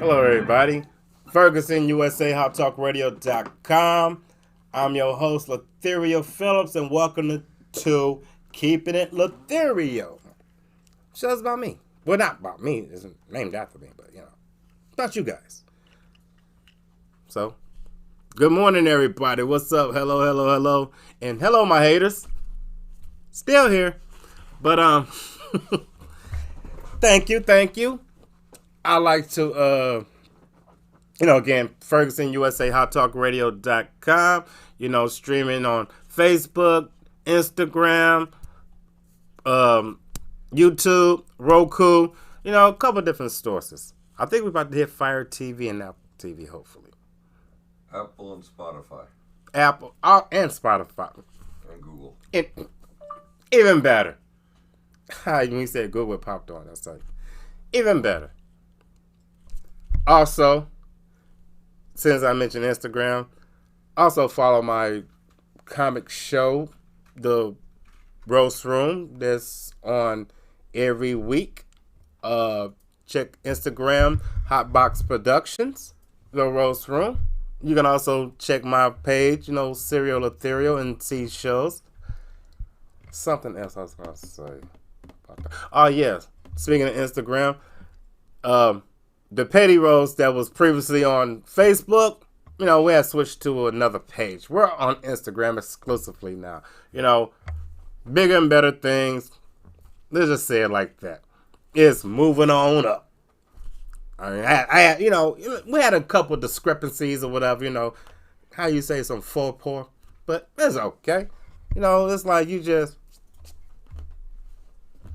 Hello, everybody. Ferguson, USA, HotTalkRadio.com. I'm your host, Latherial Phillips, and welcome to Keeping It Latherial. Show's about me. Well, not about me. It's named after me, but, about you guys. So, good morning, everybody. What's up? Hello, hello, hello. And hello, my haters. Still here. But, thank you. I like to, again, Ferguson, USA, HotTalkRadio.com, streaming on Facebook, Instagram, YouTube, Roku, a couple different sources. I think we're about to hit Fire TV and Apple TV, hopefully. Apple and Spotify. Apple and Spotify. And Google. Even better. When you said Google, it popped on. That's like, even better. Also, since I mentioned Instagram, also follow my comic show, The Roast Room, that's on every week. Check Instagram, Hotbox Productions, The Roast Room. You can also check my page, Serial Latherial, and see shows. Something else I was going to say. Oh, yes. Speaking of Instagram, the Petty Roast that was previously on Facebook, we have switched to another page. We're on Instagram exclusively now. Bigger and better things. Let's just say it like that. It's moving on up. I mean, we had a couple discrepancies or whatever, how you say some faux pas, but it's okay. It's like it's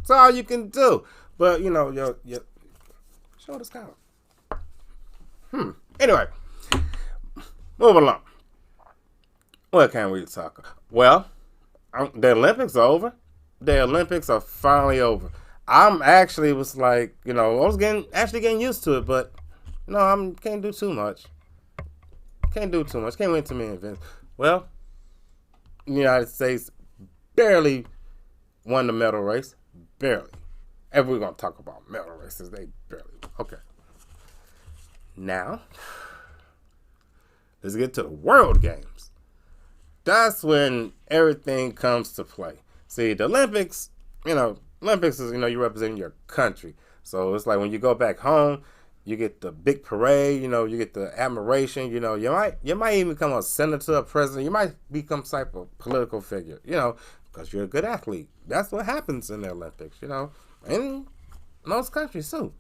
all you can do. But, your shoulders count. Anyway, moving along. What can we talk about? Well, the Olympics are over. The Olympics are finally over. I'm actually was like, I was getting used to it, but can't do too much. Can't win too many events. Well, the United States barely won the medal race. Barely. If we're gonna talk about medal races, they barely. Okay. Now, let's get to the World Games. That's when everything comes to play. See, the Olympics, Olympics is, you represent your country. So it's like when you go back home, you get the big parade, you get the admiration, you might even become a senator, a president, you might become some type of political figure, because you're a good athlete. That's what happens in the Olympics, in most countries too.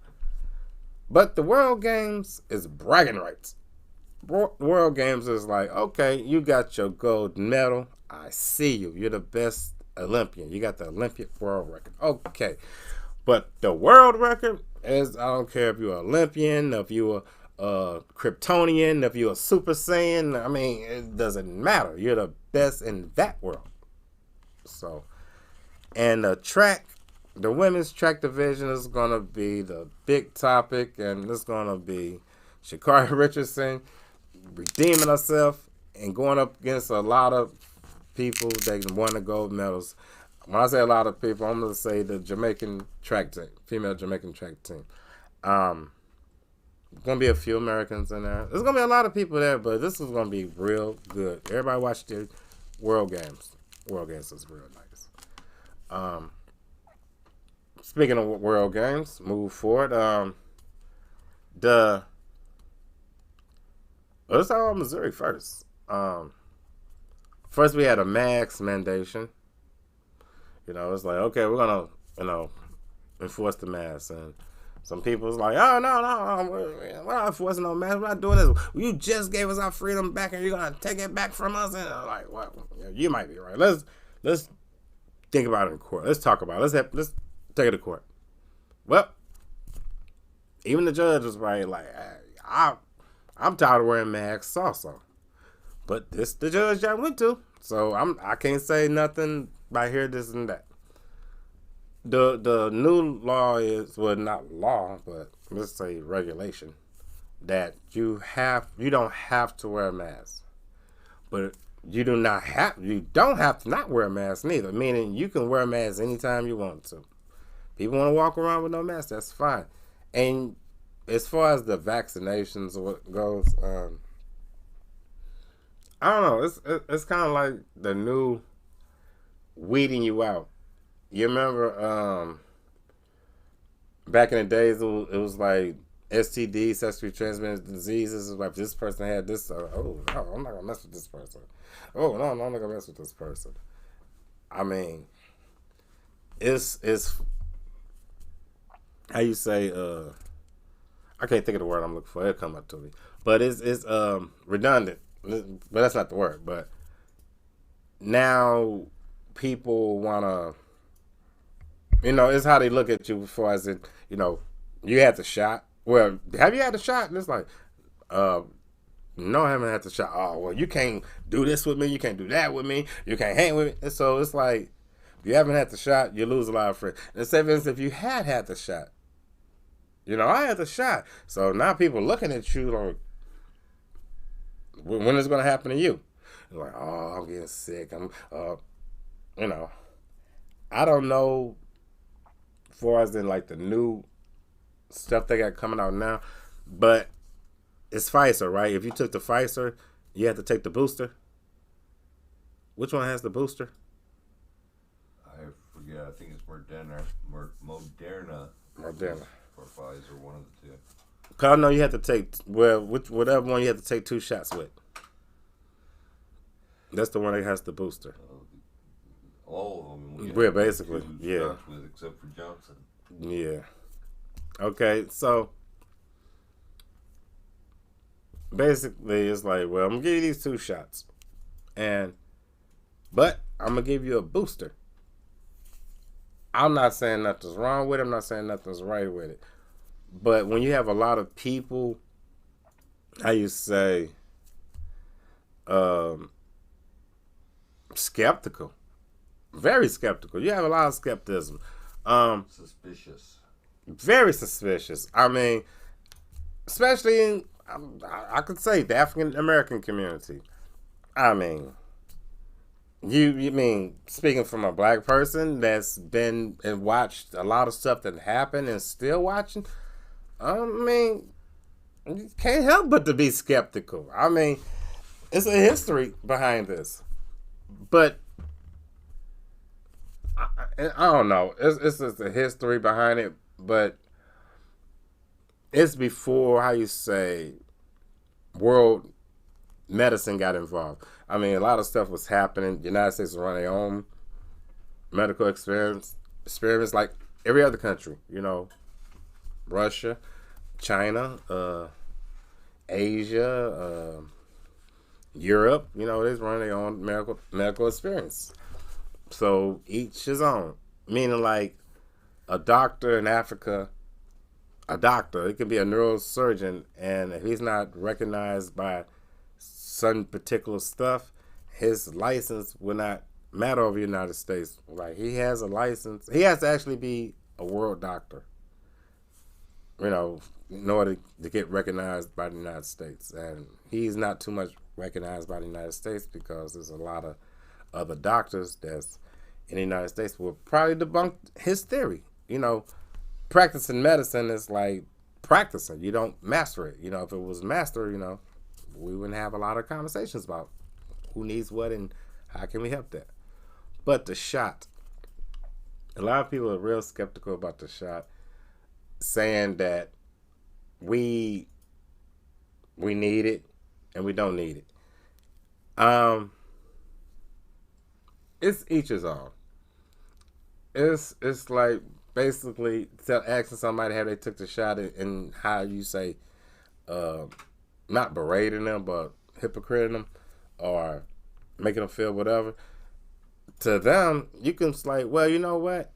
But the World Games is bragging rights. World Games is like, okay, you got your gold medal. I see you. You're the best Olympian. You got the Olympic world record. Okay. But the world record is, I don't care if you're an Olympian, if you're a Kryptonian, if you're a Super Saiyan. I mean, it doesn't matter. You're the best in that world. So, and the women's track division is going to be the big topic, and it's going to be Sha'Carri Richardson redeeming herself and going up against a lot of people that won the gold medals. When I say a lot of people, I'm going to say the Jamaican track team, female Jamaican track team. Going to be a few Americans in there. There's going to be a lot of people there, but this is going to be real good. Everybody watch the World Games. World Games is real nice. Speaking of World Games, move forward. Let's talk about Missouri first. First we had a mask mandation. It's like, okay, we're gonna, enforce the mask, and some people was like, oh no, we're not enforcing no mask. We're not doing this. You just gave us our freedom back, and you're gonna take it back from us. And I'm like, well, you might be right. Let's think about it in court. Let's talk about it. Let's take it to court. Well, even the judge was probably like, I'm tired of wearing masks also. But this the judge I went to, so I can't say nothing by here, this and that. The new law is, well, not law, but let's say regulation, that you don't have to wear a mask. But you don't have to not wear a mask neither, meaning you can wear a mask anytime you want to. People want to walk around with no mask, that's fine. And as far as the vaccinations goes, I don't know. It's kind of like the new weeding you out. You remember back in the days, it was like STD, sexually transmitted diseases. Like this person had this. Oh no, I'm not gonna mess with this person. Oh no, I'm not gonna mess with this person. I mean, it's how you say. I can't think of the word I'm looking for. It'll come up to me. But it's redundant. But that's not the word. But now people wanna, it's how they look at you before as in, you had the shot. Well, have you had the shot? And it's like, no, I haven't had the shot. Oh, well, you can't do this with me. You can't do that with me. You can't hang with me. And so it's like, if you haven't had the shot, you lose a lot of friends. And say, for instance, if you had the shot, I had the shot. So now people looking at you like, when is it going to happen to you? You're like, oh, I'm getting sick. I don't know as far as in like the new stuff they got coming out now, but it's Pfizer, right? If you took the Pfizer, you have to take the booster. Which one has the booster? I forget. I think it's Moderna. Moderna. For Pfizer, one of the two. Cause I know you have to take whatever one you have to take 2 shots with. That's the one that has the booster. All of them. Yeah, basically, yeah. With, except for Johnson. Yeah. Okay, so basically it's like, well, I'm gonna give you these 2 shots, but I'm gonna give you a booster. I'm not saying nothing's wrong with it. I'm not saying nothing's right with it. But when you have a lot of people, how you say, skeptical, very skeptical. You have a lot of skepticism. Suspicious. Very suspicious. I mean, especially in, I could say, the African American community. I mean, you mean speaking from a black person that's been and watched a lot of stuff that happened and still watching? I mean, you can't help but to be skeptical. I mean, it's a history behind this, but I don't know. It's just a history behind it, but it's before, how you say, world medicine got involved. I mean, a lot of stuff was happening. The United States was running their own medical experiments like every other country. Russia, China, Asia, Europe. They was running their own medical experience. So each his own. Meaning, like a doctor in Africa, it could be a neurosurgeon, and if he's not recognized by some particular stuff, his license will not matter over the United States. Like, he has a license. He has to actually be a world doctor, in order to get recognized by the United States. And he's not too much recognized by the United States because there's a lot of other doctors that's in the United States will probably debunk his theory. Practicing medicine is like practicing. You don't master it. If it was mastered, we wouldn't have a lot of conversations about who needs what and how can we help that. But the shot, a lot of people are real skeptical about the shot, saying that we need it and we don't need it. It's each his own. It's like basically asking somebody how they took the shot and how you say, not berating them, but hypocriting them or making them feel whatever. To them, you can like, well, you know what?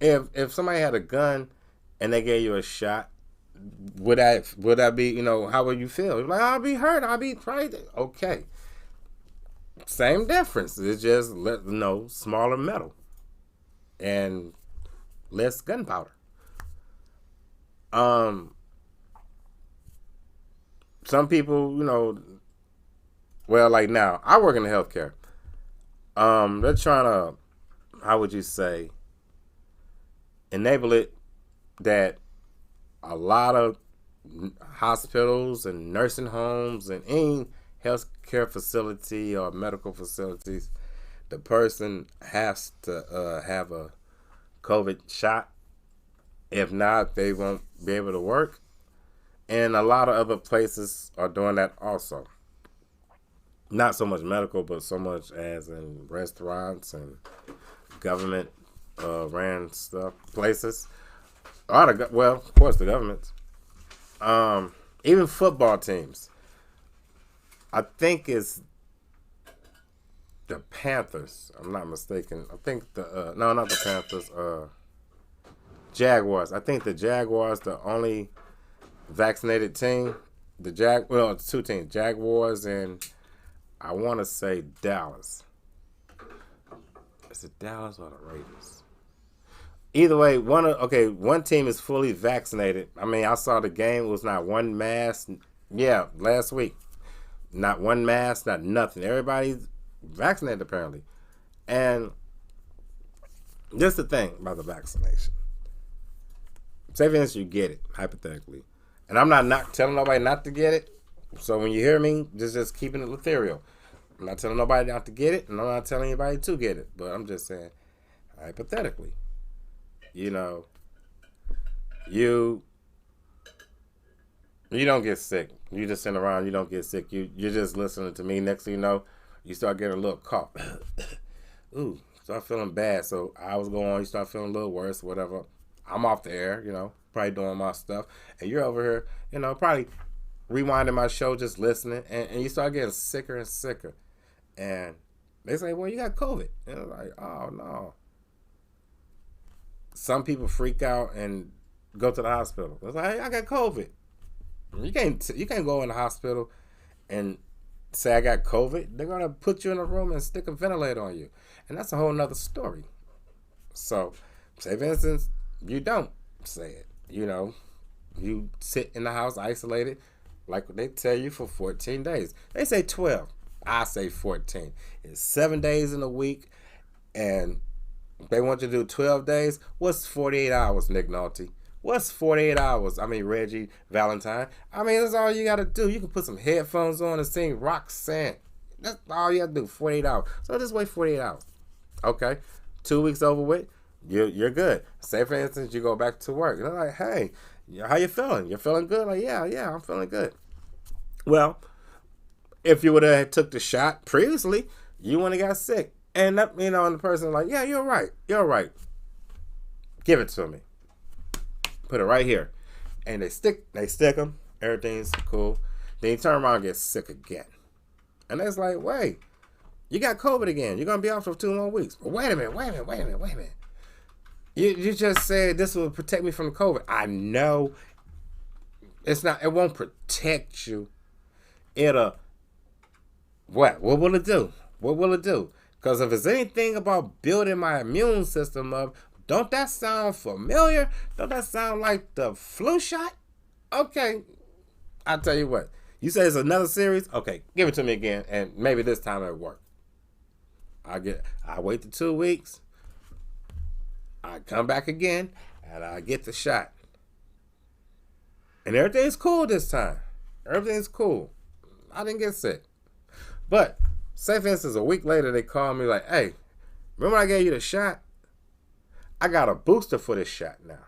If somebody had a gun and they gave you a shot, would that be, how would you feel? You're like, I'll be hurt. I'll be right. Okay. Same difference. It's just smaller metal and less gunpowder. Some people, well, like now, I work in the healthcare. They're trying to, how would you say, enable it that a lot of hospitals and nursing homes and any healthcare facility or medical facilities, the person has to have a COVID shot. If not, they won't be able to work. And a lot of other places are doing that also. Not so much medical, but so much as in restaurants and government ran stuff places. Well, of course, the governments. Even football teams. I think it's the Panthers. I'm not mistaken. I think no, not the Panthers. Jaguars. I think the Jaguars the only vaccinated team. It's two teams. Jaguars and I want to say Dallas. Is it Dallas or the Raiders? Either way, one team is fully vaccinated. I mean, I saw the game. It was not one mask. Yeah, last week. Not one mask, not nothing. Everybody's vaccinated apparently. And just the thing about the vaccination. Say for instance you get it, hypothetically. And I'm not telling nobody not to get it. So when you hear me, just keeping it Latherial. I'm not telling nobody not to get it, and I'm not telling anybody to get it. But I'm just saying, hypothetically, you don't get sick. You just sit around, you don't get sick. You're just listening to me. Next thing you know, you start getting a little cough. Ooh, start feeling bad. So hours go on, you start feeling a little worse, whatever. I'm off the air, probably doing my stuff. And you're over here, probably rewinding my show, just listening. And you start getting sicker and sicker. And they say, well, you got COVID. And I'm like, oh, no. Some people freak out and go to the hospital. It's like, hey, I got COVID. You can't go in the hospital and say I got COVID. They're going to put you in a room and stick a ventilator on you. And that's a whole nother story. So, say for instance, you don't say it. You sit in the house isolated like they tell you for 14 days. They say 12. I say 14. It's 7 days in a week, and they want you to do 12 days. What's 48 hours, Nick Nolte? What's 48 hours? I mean, Reggie Valentine. I mean, that's all you got to do. You can put some headphones on and sing Roxanne. That's all you got to do, 48 hours. So just wait 48 hours. Okay, 2 weeks over with, you're good. Say, for instance, you go back to work. And they're like, hey, how you feeling? You're feeling good? Like, yeah, I'm feeling good. Well, if you would have took the shot previously, you wouldn't have got sick. And that, and the person like, yeah, you're right. Give it to me. Put it right here. And they stick them. Everything's cool. Then you turn around and get sick again. And it's like, wait, you got COVID again. You're going to be off for 2 more weeks. But wait a minute. You just said this will protect me from COVID. I know it's not. It won't protect you. What will it do? Because if it's anything about building my immune system up, don't that sound familiar? Don't that sound like the flu shot? Okay, I'll tell you what. You say it's another series? Okay, give it to me again, and maybe this time it'll work. I wait the 2 weeks. I come back again, and I get the shot. And everything's cool this time. Everything's cool. I didn't get sick. But, say for instance, a week later, they call me like, hey, remember I gave you the shot? I got a booster for this shot now.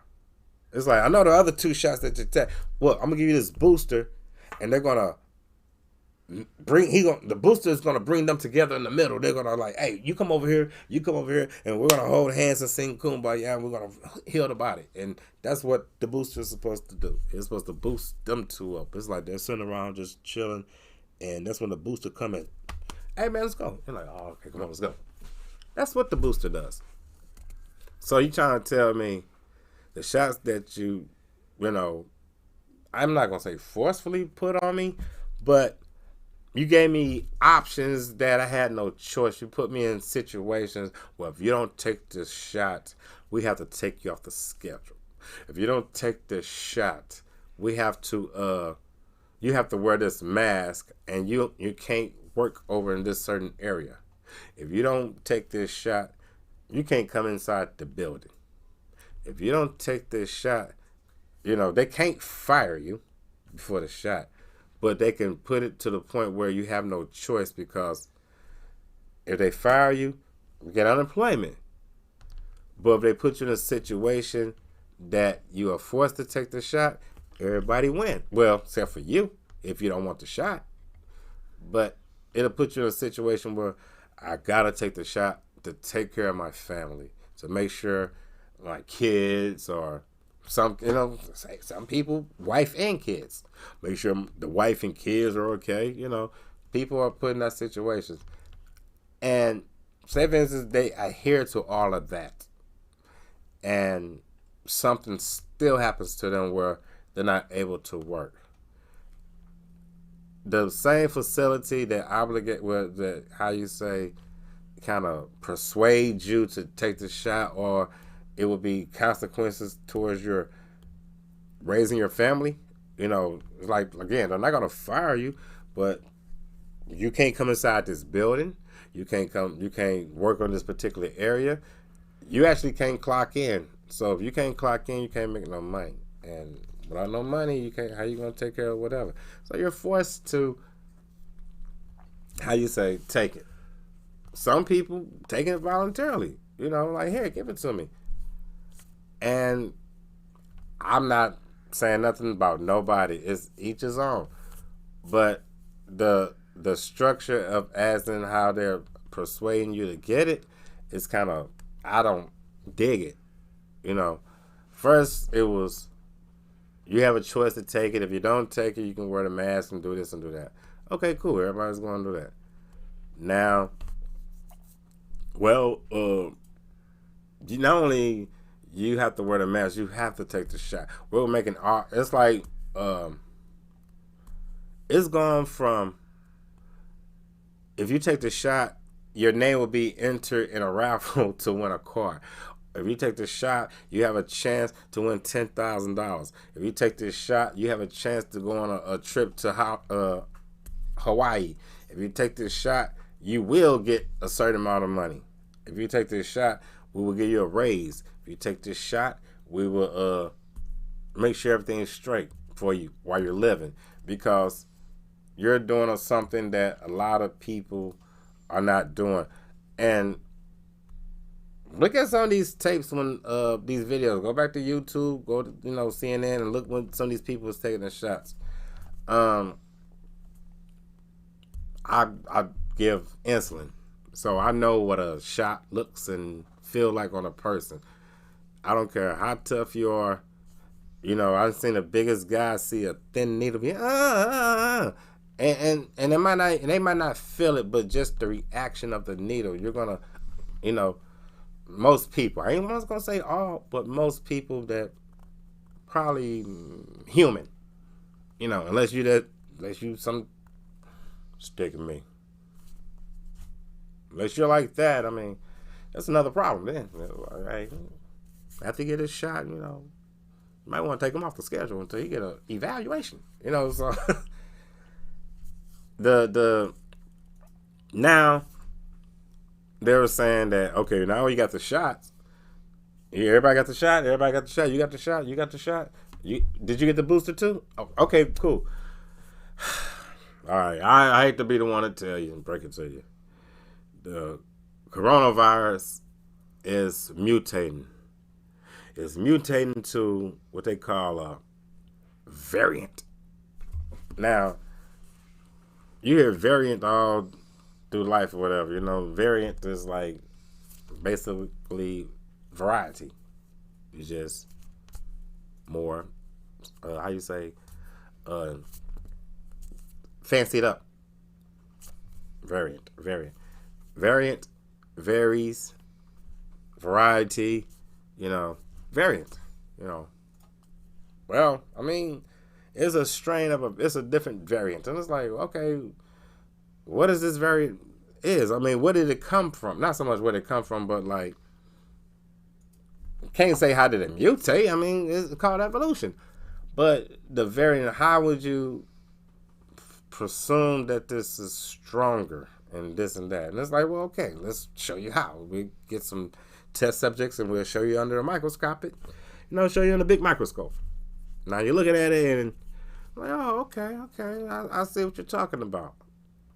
It's like, I know the other 2 shots that you take. Well, I'm going to give you this booster, and they're going to the booster is gonna bring them together in the middle. They're gonna like, hey, you come over here, and we're gonna hold hands and sing Kumbaya, and we're gonna heal the body. And that's what the booster is supposed to do. It's supposed to boost them 2 up. It's like they're sitting around just chilling, and that's when the booster come in. Hey man, let's go. You're like, oh, okay, come on, let's go. That's what the booster does. So you trying to tell me the shots that I'm not gonna say forcefully put on me, but you gave me options that I had no choice. You put me in situations where if you don't take this shot, we have to take you off the schedule. If you don't take this shot, we have to you have to wear this mask, and you can't work over in this certain area. If you don't take this shot, you can't come inside the building. If you don't take this shot, they can't fire you before the shot, but they can put it to the point where you have no choice, because if they fire you, you get unemployment. But if they put you in a situation that you are forced to take the shot, everybody wins. Well, except for you, if you don't want the shot. But it'll put you in a situation where I gotta take the shot to take care of my family, to make sure my kids, or some people, wife and kids, make sure the wife and kids are okay. People are put in that situation, and say for instance they adhere to all of that, and something still happens to them where they're not able to work. The same facility that kind of persuade you to take the shot, or it will be consequences towards your raising your family. Like, again, they're not going to fire you, but you can't come inside this building. You can't work on this particular area. You actually can't clock in. So if you can't clock in, you can't make no money. And without no money, you can't. How you gonna take care of whatever? So you're forced to, take it. Some people take it voluntarily. Like, here, give it to me. And I'm not saying nothing about nobody. It's each his own. But the structure of as in how they're persuading you to get it is kind of, I don't dig it. First it was, you have a choice to take it. If you don't take it, you can wear the mask and do this and do that. Okay, cool. Everybody's going to do that. Now, not only you have to wear the mask, you have to take the shot. We're making art. It's like, it's gone from, if you take the shot, your name will be entered in a raffle to win a car. If you take the shot, you have a chance to win $10,000. If you take this shot, you have a chance to go on a trip to Hawaii. If you take this shot, you will get a certain amount of money. If you take this shot, we will give you a raise. If you take this shot, we will make sure everything is straight for you while you're living, because you're doing something that a lot of people are not doing. And look at some of these tapes, when these videos. Go back to YouTube, go to CNN, and look when some of these people was taking the shots. I give insulin, so I know what a shot looks and feel like on a person. I don't care how tough you are. I've seen the biggest guy see a thin needle be and they might not feel it, but just the reaction of the needle, you're gonna, most people, I ain't gonna say all, but most people that probably human, unless you some sticking me. Unless you're like that, I mean, that's another problem then. Right? After you get this shot, you might want to take him off the schedule until you get an evaluation. So now they were saying that, okay, now you got the shots. Everybody got the shot. You got the shot. Did you get the booster too? Oh, okay, cool. All right, I hate to be the one to tell you and break it to you. The coronavirus is mutating. It's mutating to what they call a variant. Now, you hear variant all through life or whatever. Variant is like basically variety. It's just more, fancied up. Variant, varies, variety, variant, Well, I mean, it's a strain it's a different variant. And it's like, okay, what is this variant is? I mean, where did it come from? Not so much where did it come from, but like, can't say how did it mutate. I mean, it's called evolution. But the variant, how would you presume that this is stronger and this and that? And it's like, well, okay, let's show you how. We get some test subjects and we'll show you under a microscope. Show you in a big microscope. Now you're looking at it and like, oh, okay, I see what you're talking about.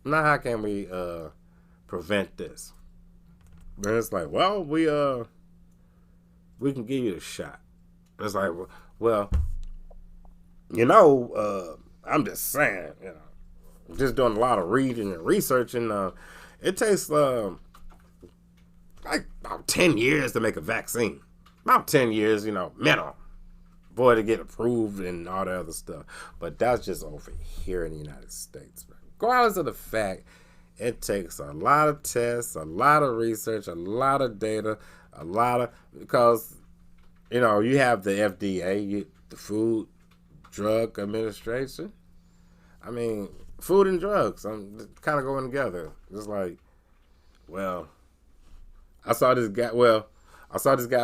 Now how can we prevent this? And it's like, well, we can give you a shot. It's like, well, I'm just saying, just doing a lot of reading and researching. It takes like about 10 years to make a vaccine. About 10 years, minimum. For it to get approved and all that other stuff. But that's just over here in the United States. Regardless of the fact, it takes a lot of tests, a lot of research, a lot of data, because, you have the FDA, the Food Drug Administration. I mean, food and drugs, kind of going together. It's like, well, I saw this guy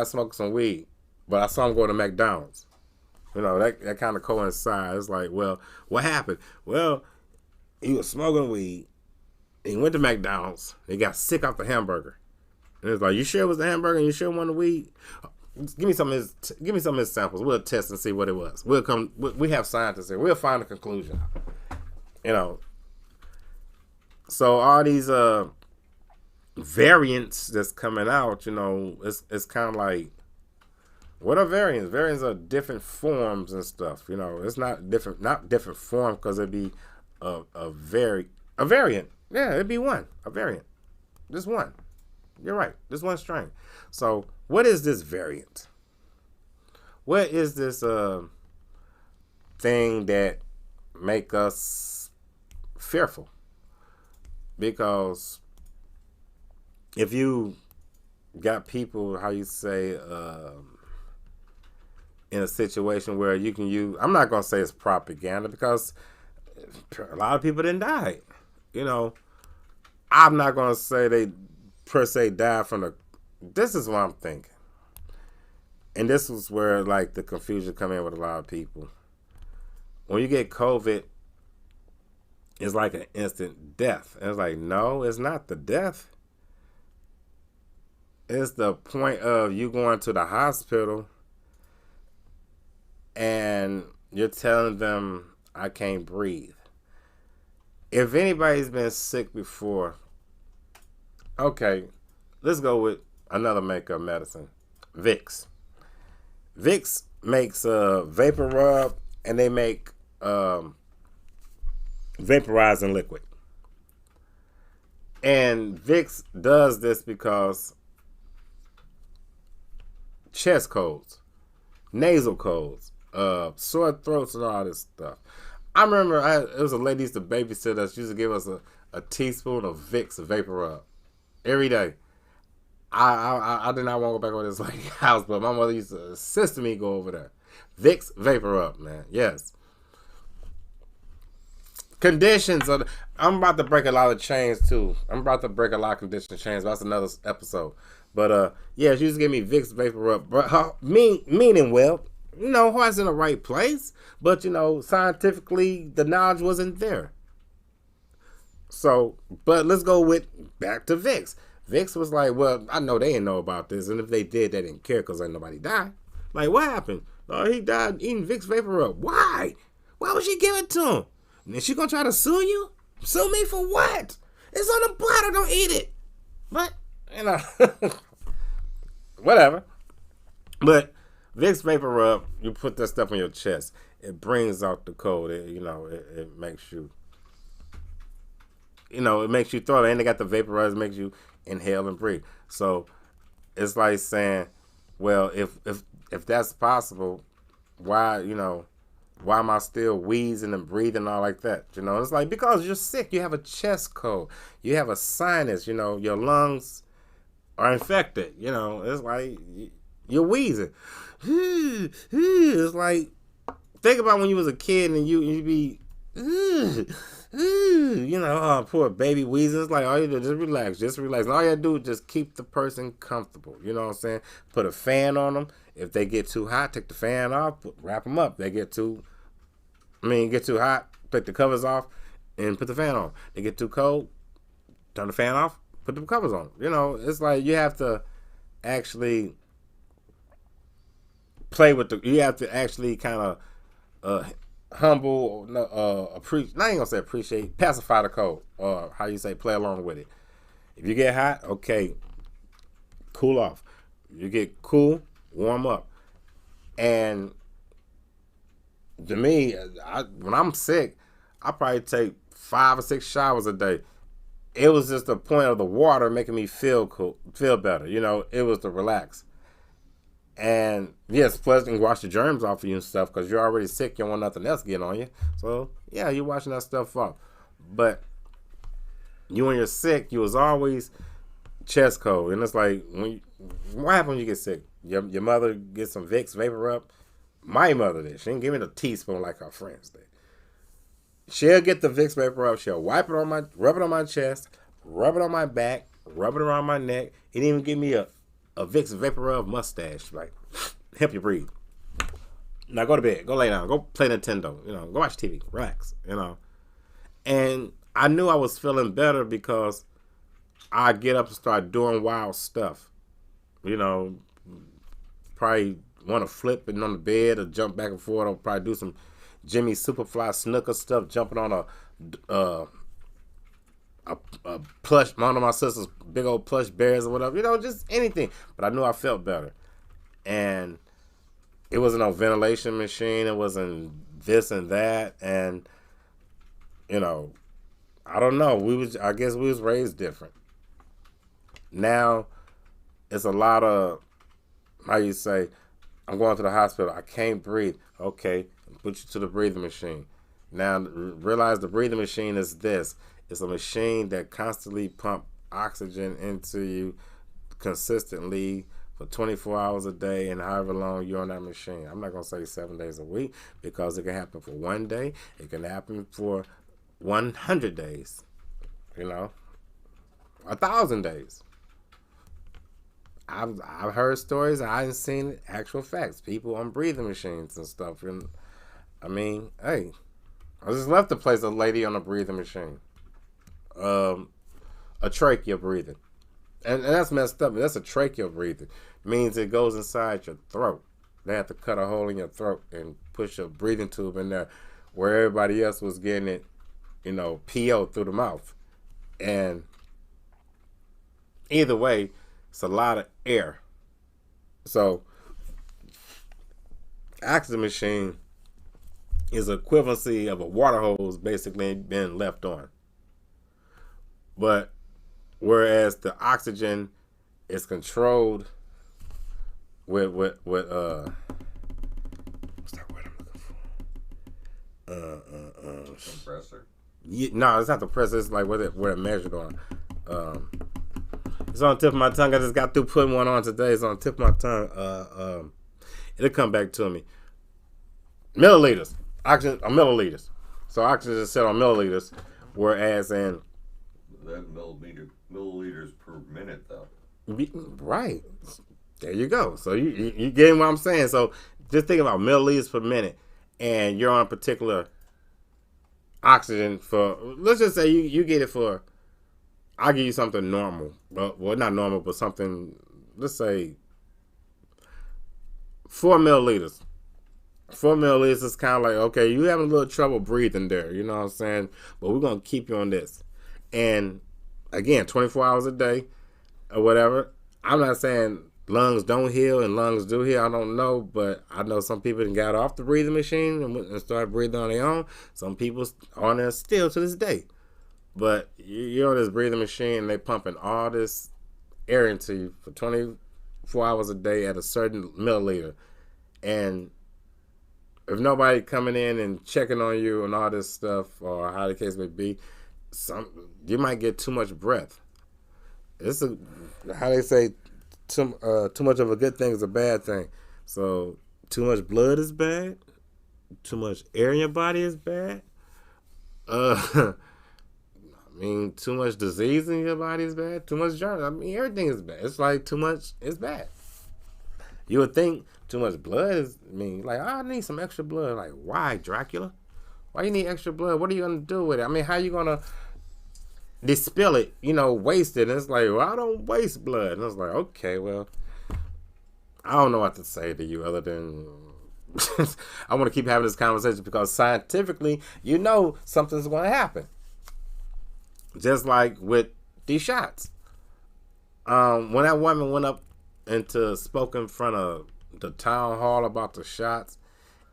smoking some weed, but I saw him go to McDonald's. That kind of coincides. It's like, well, what happened? Well, he was smoking weed. He went to McDonald's. He got sick off the hamburger. And it's like, you sure it was the hamburger? And you sure it wasn't the weed? Give me some of his samples. We'll test and see what it was. We have scientists here. We'll find a conclusion. So all these variants that's coming out, it's kind of like, what are variants? Variants are different forms and stuff. It's not different form because it'd be a variant. Yeah, it'd be one, a variant. Just one. You're right. Just one strain. So what is this variant? What is this thing that make us fearful? Because if you got people, how you say, in a situation where you can use, I'm not going to say it's propaganda because a lot of people didn't die. I'm not going to say they per se died from this is what I'm thinking. And this was where like the confusion come in with a lot of people. When you get COVID, it's like an instant death. And it's like, no, it's not the death. It's the point of you going to the hospital and you're telling them, I can't breathe. If anybody's been sick before, okay, let's go with another maker of medicine, Vicks. Vicks makes vapor rub, and they make vaporizing liquid. And Vicks does this because chest colds, nasal colds, sore throats, and all this stuff. I remember it was a lady used to babysit us. She used to give us a teaspoon of Vicks vapor rub every day. I did not want to go back over this lady's house, but my mother used to assist me go over there. Vicks vapor rub, man. Yes. Conditions. I'm about to break a lot of chains too. I'm about to break a lot of condition chains. That's another episode. But yeah, she used to give me Vicks vapor rub. But meaning well. Heart's in the right place, but scientifically the knowledge wasn't there. So, but let's go back to Vicks. Vicks was like, well, I know they didn't know about this, and if they did, they didn't care because ain't nobody died. Like, what happened? Oh, he died eating Vicks vapor rub. Why? Why would she give it to him? And is she gonna try to sue you? Sue me for what? It's on the bottle. Don't eat it. But whatever. But Vicks vapor rub, you put that stuff on your chest. It brings out the cold. It makes you, it makes you throw it. And they got the vaporizer, makes you inhale and breathe. So it's like saying, well, if that's possible, why am I still wheezing and breathing all like that? It's like, because you're sick. You have a chest cold. You have a sinus. Your lungs are infected. It's like you're wheezing. It's like, think about when you was a kid and you be, poor baby wheezing. It's like, all you do, just relax. And all you do is just keep the person comfortable. You know what I'm saying? Put a fan on them. If they get too hot, take the fan off, wrap them up. They get too hot, take the covers off and put the fan on. They get too cold, turn the fan off, put the covers on. It's like you have to actually you have to actually kind of humble, appreciate. I ain't gonna say appreciate. Pacify the cold, or how you say, play along with it. If you get hot, okay, cool off. You get cool, warm up. And to me, when I'm sick, I probably take 5 or 6 showers a day. It was just the point of the water making me feel better. It was to relax. And yes, plus you can wash the germs off of you and stuff because you're already sick. You don't want nothing else getting on you. So yeah, you're washing that stuff off. But when you're sick, you was always chest cold, and it's like what happens when you get sick? Your mother gets some Vicks vapor up. My mother did. She didn't give me the teaspoon like her friends did. She'll get the Vicks vapor up. She'll rub it on my chest, rub it on my back, rub it around my neck. He didn't even give me a Vicks vapor rub mustache. Like, help you breathe. Now go to bed. Go lay down. Go play Nintendo. Go watch TV. Relax. And I knew I was feeling better because I get up and start doing wild stuff. Probably want to flip it on the bed or jump back and forth. I'll probably do some Jimmy Superfly Snooker stuff, jumping on a plush, one of my sister's big old plush bears or whatever. Just anything. But I knew I felt better. And it wasn't no ventilation machine. It wasn't this and that. And, I don't know. I guess we was raised different. Now, it's a lot of, how you say, I'm going to the hospital. I can't breathe. Okay, put you to the breathing machine. Now, realize the breathing machine is this. It's a machine that constantly pumps oxygen into you consistently for 24 hours a day and however long you're on that machine. I'm not going to say 7 days a week because it can happen for one day. It can happen for 100 days. 1,000 days. I've heard stories. I haven't seen actual facts. People on breathing machines and stuff. And I mean, hey, I just left to place a lady on a breathing machine. A trachea breathing. And that's messed up. That's a trachea breathing. Means it goes inside your throat. They have to cut a hole in your throat and push a breathing tube in there where everybody else was getting it, PO through the mouth. And either way, it's a lot of air. So, oxygen machine is equivalency of a water hose basically being left on. But whereas the oxygen is controlled with what's that word I'm looking for? Compressor? Yeah, no, it's not the compressor. It's like what it measured on. It's on the tip of my tongue. I just got through putting one on today. It's on the tip of my tongue. It'll come back to me. Milliliters. Oxygen are milliliters. So oxygen is set on milliliters, whereas in that milliliters per minute though. Right. There you go. So you getting what I'm saying. So just think about milliliters per minute, and you're on a particular oxygen for, let's just say you get it for, I'll give you something normal. Well, not normal, but something, let's say 4 milliliters. 4 milliliters is kind of like, okay, you having a little trouble breathing there, you know what I'm saying? But we're going to keep you on this. And again, 24 hours a day or whatever. I'm not saying lungs don't heal and lungs do heal. I don't know, but I know some people got off the breathing machine and started breathing on their own. Some people are on there still to this day. But you're on this breathing machine and they pumping all this air into you for 24 hours a day at a certain milliliter. And if nobody coming in and checking on you and all this stuff, or how the case may be, you might get too much breath. It's how they say, too much of a good thing is a bad thing. So too much blood is bad. Too much air in your body is bad. Too much disease in your body is bad. Too much germs. Everything is bad. It's like too much is bad. You would think too much blood is, I need some extra blood. Like, why, Dracula? Why you need extra blood? What are you going to do with it? How you going to dispill it, waste it? And it's like, well, I don't waste blood. And I was like, okay, well, I don't know what to say to you other than I want to keep having this conversation because scientifically, you know something's going to happen. Just like with these shots. When that woman went up and spoke in front of the town hall about the shots,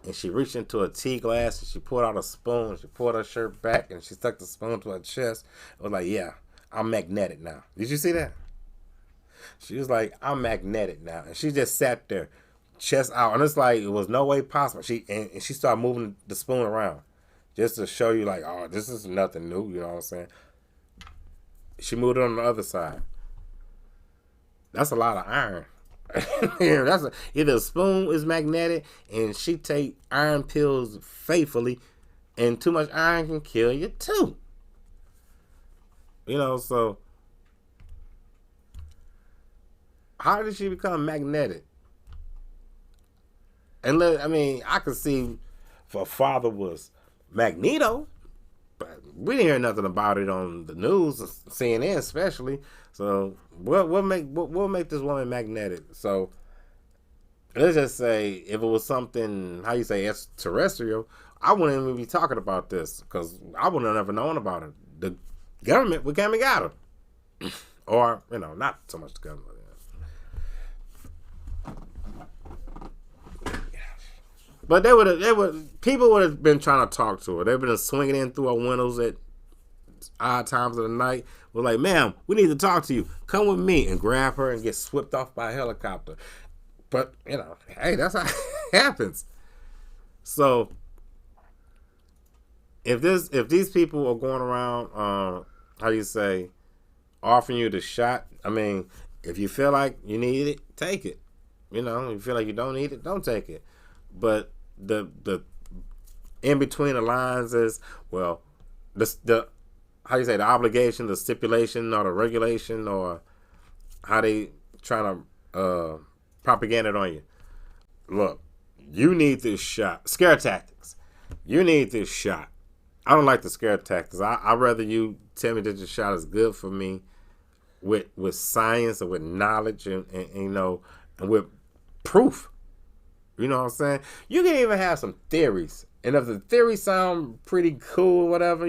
and she reached into a tea glass and she pulled out a spoon, she pulled her shirt back and she stuck the spoon to her chest. It was like, yeah, I'm magnetic now. Did you see that? She was like, I'm magnetic now. And she just sat there, chest out. And it's like, it was no way possible. She started moving the spoon around just to show you, like, oh, this is nothing new. You know what I'm saying? She moved it on the other side. That's a lot of iron. Either a spoon is magnetic and she take iron pills faithfully, and too much iron can kill you too. You know, so how did she become magnetic? And I could see if her father was Magneto, but we didn't hear nothing about it on the news, CNN especially. So what make this woman magnetic? So let's just say if it was something, how you say, extraterrestrial, I wouldn't even be talking about this because I wouldn't have never known about it. The government would come and got her. Or, not so much the government. But people would have been trying to talk to her. They've been swinging in through our windows at odd times of the night. We're like, ma'am, we need to talk to you. Come with me, and grab her and get swept off by a helicopter. But, hey, that's how it happens. So, if these people are going around, offering you the shot, if you feel like you need it, take it. If you feel like you don't need it, don't take it. But the in between the lines is, well, the obligation, the stipulation, or the regulation, or how they trying to propaganda it on you. Look, you need this shot. Scare tactics. You need this shot. I don't like the scare tactics. I'd rather you tell me that your shot is good for me with science and with knowledge and and with proof. You know what I'm saying? You can even have some theories. And if the theories sound pretty cool, whatever,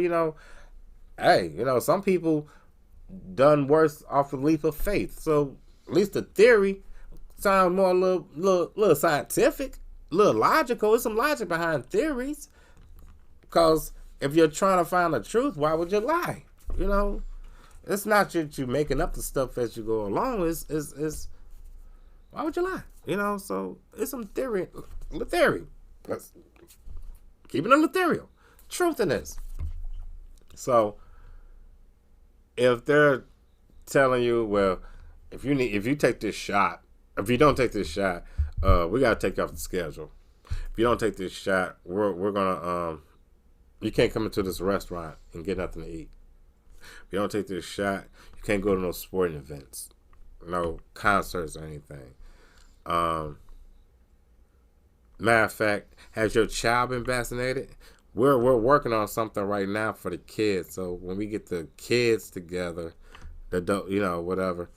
hey, some people done worse off a leap of faith. So at least the theory sounds more a little scientific, a little logical. There's some logic behind theories. Because if you're trying to find the truth, why would you lie? It's not that you're making up the stuff as you go along. It's why would you lie? So it's some theory. Let's keep it on Latherial. Truth in this. So if they're telling you, well, if you take this shot, if you don't take this shot, we gotta take you off the schedule. If you don't take this shot, we're gonna you can't come into this restaurant and get nothing to eat. If you don't take this shot, you can't go to no sporting events, no concerts or anything. Matter of fact, has your child been vaccinated? We're working on something right now for the kids. So when we get the kids together, whatever.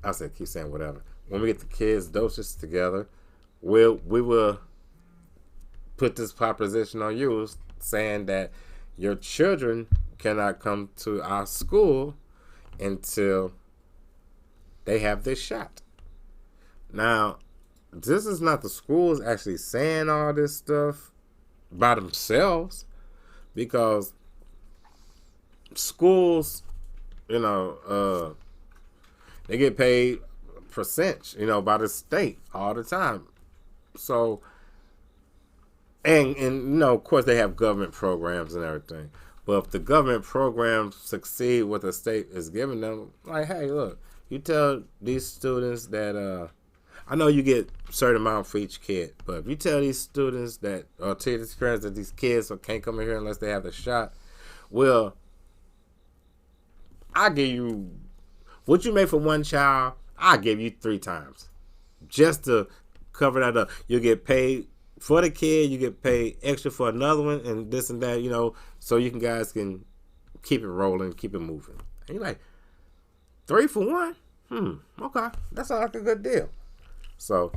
Keep saying whatever. When we get the kids' doses together, we will put this proposition on you, saying that your children cannot come to our school until they have this shot. Now, this is not the schools actually saying all this stuff by themselves, because schools, they get paid percent, by the state all the time. So, and of course they have government programs and everything. But if the government programs succeed what the state is giving them, like, hey, look, you tell these students that, I know you get a certain amount for each kid, but if you tell these students that, or tell these parents that these kids can't come in here unless they have the shot, well, I give you, what you make for one child, I'll give you 3 times. Just to cover that up. You get paid for the kid, you get paid extra for another one, and this and that, so you guys can keep it rolling, keep it moving. And you're like, 3 for 1? Okay. That sounds like a good deal. So,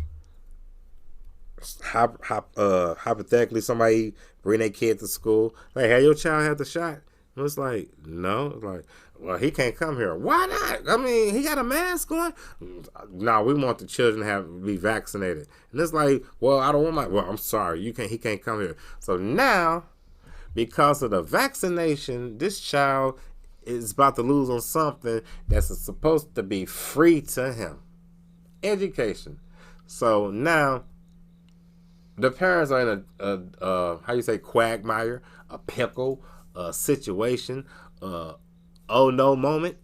hypothetically, somebody bring their kid to school. Like, hey, your child had the shot? And it's like, no. It's like, well, he can't come here. Why not? I mean, he got a mask on. No, we want the children to be vaccinated. And it's like, well, I don't want my. Well, I'm sorry, you can't. He can't come here. So now, because of the vaccination, this child is about to lose on something that's supposed to be free to him. Education. So now the parents are in a how you say, quagmire, a pickle, a situation, oh no moment.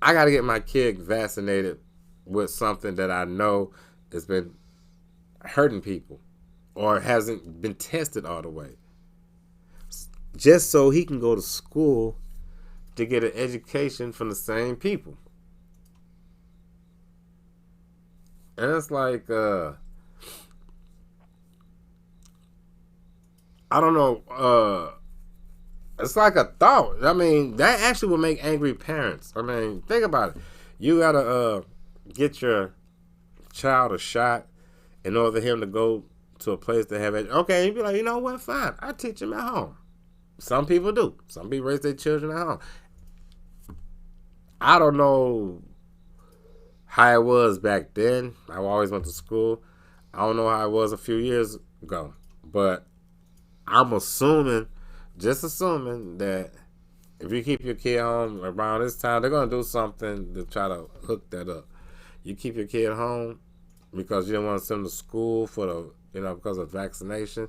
I got to get my kid vaccinated with something that I know has been hurting people or hasn't been tested all the way. Just so he can go to school to get an education from the same people. And it's like, I don't know, it's like a thought. I mean, that actually would make angry parents. I mean, think about it. You gotta get your child a shot in order for him to go to a place to have it. Okay, you'd be like, you know what, fine, I teach him at home. Some people do. Some people raise their children at home. I don't know how it was back then. I always went to school. I don't know how it was a few years ago. But I'm assuming, just assuming, that if you keep your kid home around this time, they're going to do something to try to hook that up. You keep your kid home because you don't want to send them to school for the, because of vaccination.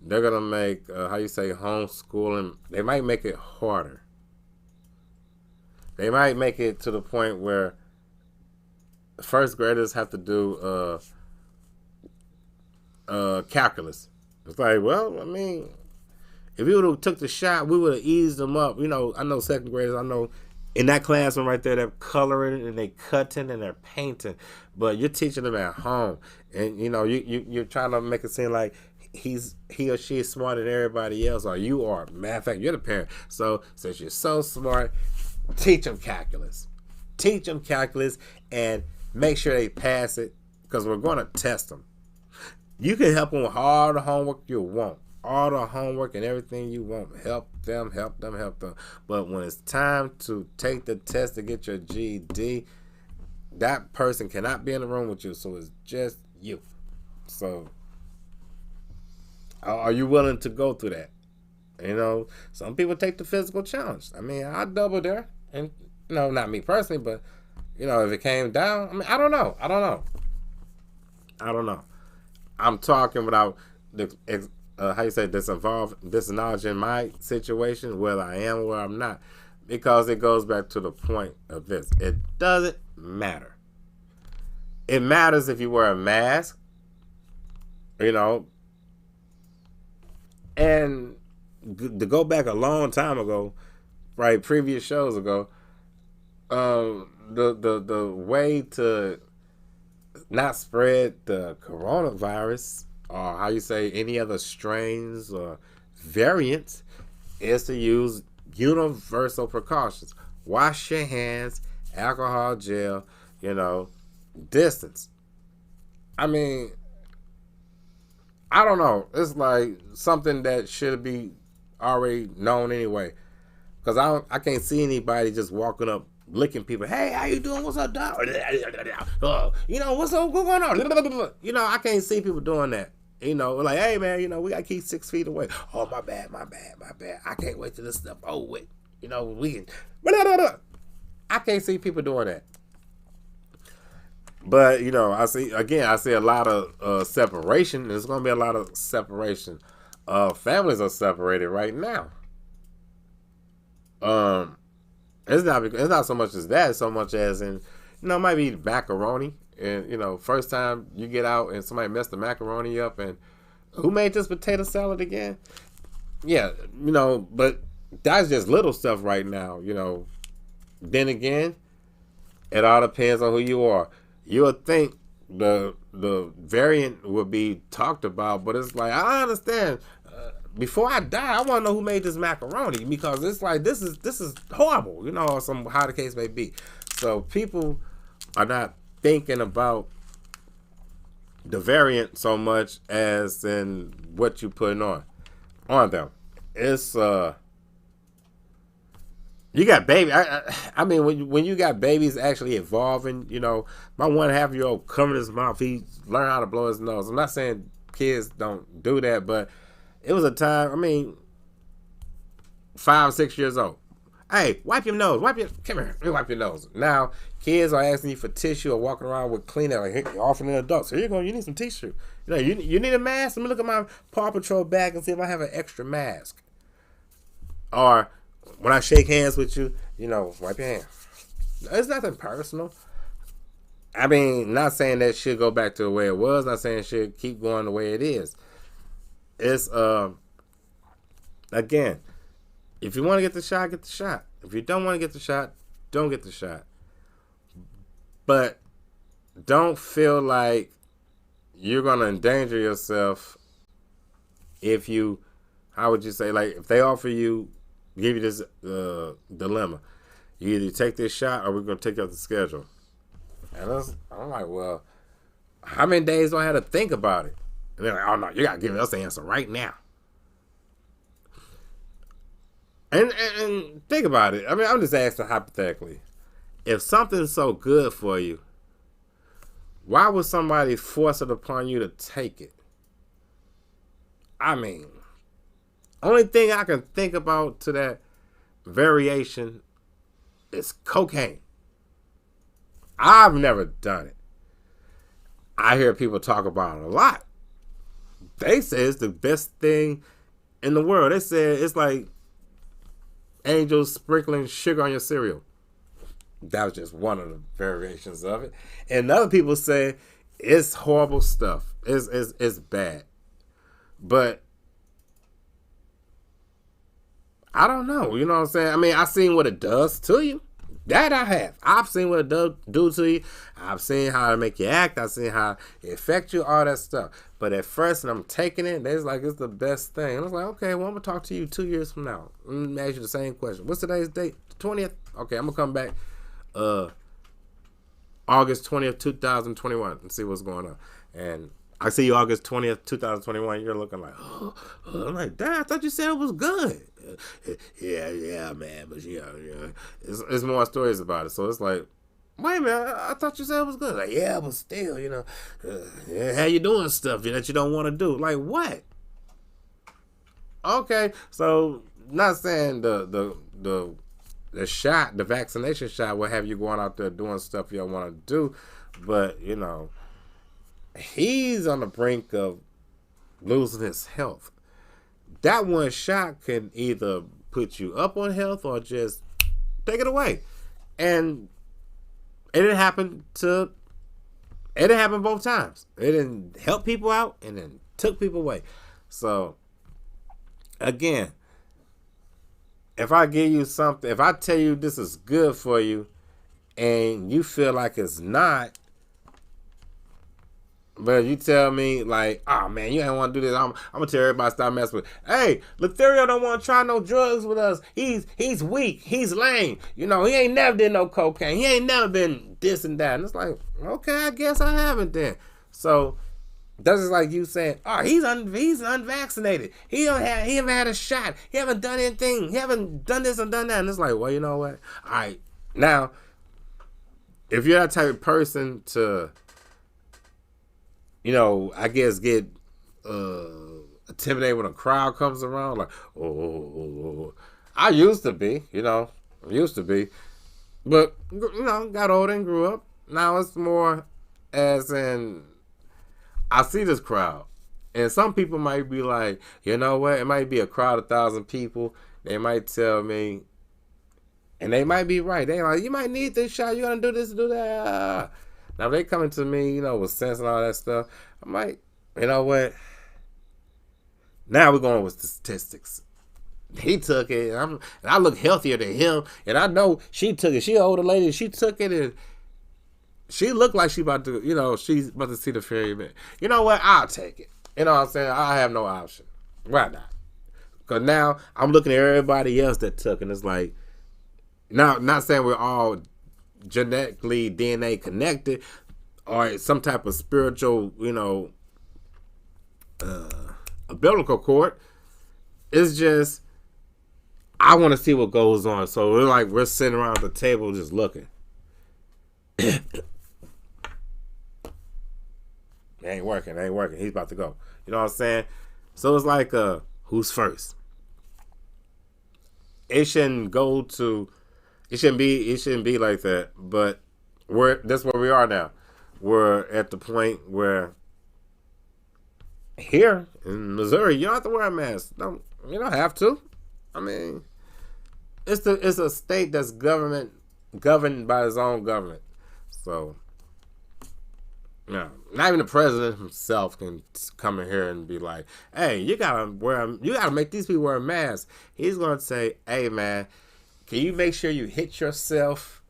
They're going to make, homeschooling, they might make it harder. They might make it to the point where first graders have to do calculus. It's like, well, I mean, if we would have took the shot, we would have eased them up. I know second graders, I know in that classroom right there, they're coloring and they cutting and they're painting. But you're teaching them at home. And, you're trying to make it seem like he or she is smarter than everybody else, or you are. Matter of fact, you're the parent. So since you're so smart, teach them calculus. Teach them calculus and make sure they pass it, because we're going to test them. You can help them with all the homework you want. All the homework and everything you want. Help them. But when it's time to take the test to get your GED, that person cannot be in the room with you. So it's just you. So are you willing to go through that? Some people take the physical challenge. I mean, I double dare. And, not me personally, but, if it came down, I mean, I don't know. I'm talking without this knowledge in my situation, whether I am or I'm not, because it goes back to the point of this. It doesn't matter. It matters if you wear a mask, and to go back a long time ago, right, previous shows ago, the way to not spread the coronavirus, or any other strains or variants, is to use universal precautions. Wash your hands, alcohol gel, distance. I mean, I don't know. It's like something that should be already known anyway. Because I can't see anybody just walking up, licking people. Hey, how you doing? What's up, dog? What's up? What's going on? I can't see people doing that. Like, hey, man, we got to keep 6 feet away. Oh, my bad. I can't wait till this stuff over with. We can. I can't see people doing that. But, I see a lot of separation. There's going to be a lot of separation. Families are separated right now. It's not so much as that, so much as in, it might be macaroni. And, first time you get out and somebody messed the macaroni up, and who made this potato salad again? Yeah, but that's just little stuff right now, Then again, it all depends on who you are. You'll think the variant will be talked about, but it's like, I understand. Before I die, I want to know who made this macaroni, because it's like, this is horrible, how the case may be. So people are not thinking about the variant so much as in what you putting on them. It's you got baby. I mean, when you got babies actually evolving, you know, my 1.5-year-old covering his mouth, he learned how to blow his nose. I'm not saying kids don't do that, but it was a time. I mean, 5, 6 years old. Hey, wipe your nose. Come here. Let me wipe your nose. Now, kids are asking you for tissue or walking around with cleaner, like, hey, offering an adult. So here you go. You need some tissue. You know, you need a mask. Let me look at my Paw Patrol bag and see if I have an extra mask. Or when I shake hands with you, you know, wipe your hands. It's nothing personal. I mean, not saying that should go back to the way it was. Not saying it should keep going the way it is. It's, again, if you want to get the shot, get the shot. If you don't want to get the shot, don't get the shot. But don't feel like you're going to endanger yourself if you, how would you say, like if they offer you, give you this dilemma. You either take this shot or we're going to take you off the schedule. And I'm like, well, how many days do I have to think about it? And they're like, oh, no, you got to give us the answer right now. And think about it. I mean, I'm just asking hypothetically. If something's so good for you, why would somebody force it upon you to take it? I mean, only thing I can think about to that variation is cocaine. I've never done it. I hear people talk about it a lot. They say it's the best thing in the world. They say it's like angels sprinkling sugar on your cereal. That was just one of the variations of it. And other people say it's horrible stuff. It's bad. But I don't know. You know what I'm saying? I mean, I've seen what it does to you. That I have. I've seen what it does do to you. I've seen how it make you act. I've seen how it affect you, all that stuff. But at first, when I'm taking it, they're like, it's the best thing. And I was like, okay, well, I'm going to talk to you 2 years from now. I'm going to ask you the same question. What's today's date? 20th? Okay, I'm going to come back August 20th, 2021 and see what's going on. And I see you August 20th, 2021. You're looking like, oh. I'm like, Dad, I thought you said it was good. Yeah, man. But yeah. It's more stories about it. So it's like, wait a minute, I thought you said it was good. Like, yeah, but still, you know, how you doing stuff that you don't want to do. Like, what? Okay, so not saying the shot, the vaccination shot will have you going out there doing stuff you don't want to do, but, you know, he's on the brink of losing his health. That one shot can either put you up on health or just take it away. And it didn't happen both times. It didn't help people out and then took people away. So, again, if I give you something, if I tell you this is good for you and you feel like it's not, but you tell me like, oh man, you ain't want to do this. I'm gonna tell everybody to stop messing with. Hey, Latherial don't want to try no drugs with us. He's weak. He's lame. You know, he ain't never did no cocaine. He ain't never been this and that. And it's like, okay, I guess I haven't then. So that's just like you saying, oh, he's unvaccinated. He haven't had a shot. He haven't done anything. He haven't done this and done that. And it's like, well, you know what? All right, now, if you're that type of person to, you know, I guess get intimidated when a crowd comes around, like, oh. I used to be, you know, but, you know, got older and grew up. Now it's more as in, I see this crowd, and some people might be like, you know what, it might be a crowd of 1,000 people. They might tell me, and they might be right. They like, you might need this shot. You're going to do this, do that. Now, if they coming to me, you know, with sense and all that stuff, I'm like, you know what? Now we're going with the statistics. He took it, and I look healthier than him, and I know she took it. She an older lady, she took it, and she looked like she about to, you know, she's about to see the fairy man. You know what? I'll take it. You know what I'm saying? I have no option. Why not? Because now I'm looking at everybody else that took, and it's like, now, not saying we're all genetically DNA connected. or some type of spiritual, umbilical cord. It's just, I want to see what goes on. So we're sitting around the table just looking. Ain't working. He's about to go. You know what I'm saying? So it's like, who's first? It shouldn't be like that. But that's where we are now. We're at the point where here in Missouri, you don't have to wear a mask. You don't have to. I mean, it's a state that's governed by its own government. So, no, not even the president himself can come in here and be like, "Hey, you gotta make these people wear a mask." He's gonna say, "Hey, man, can you make sure you hit yourself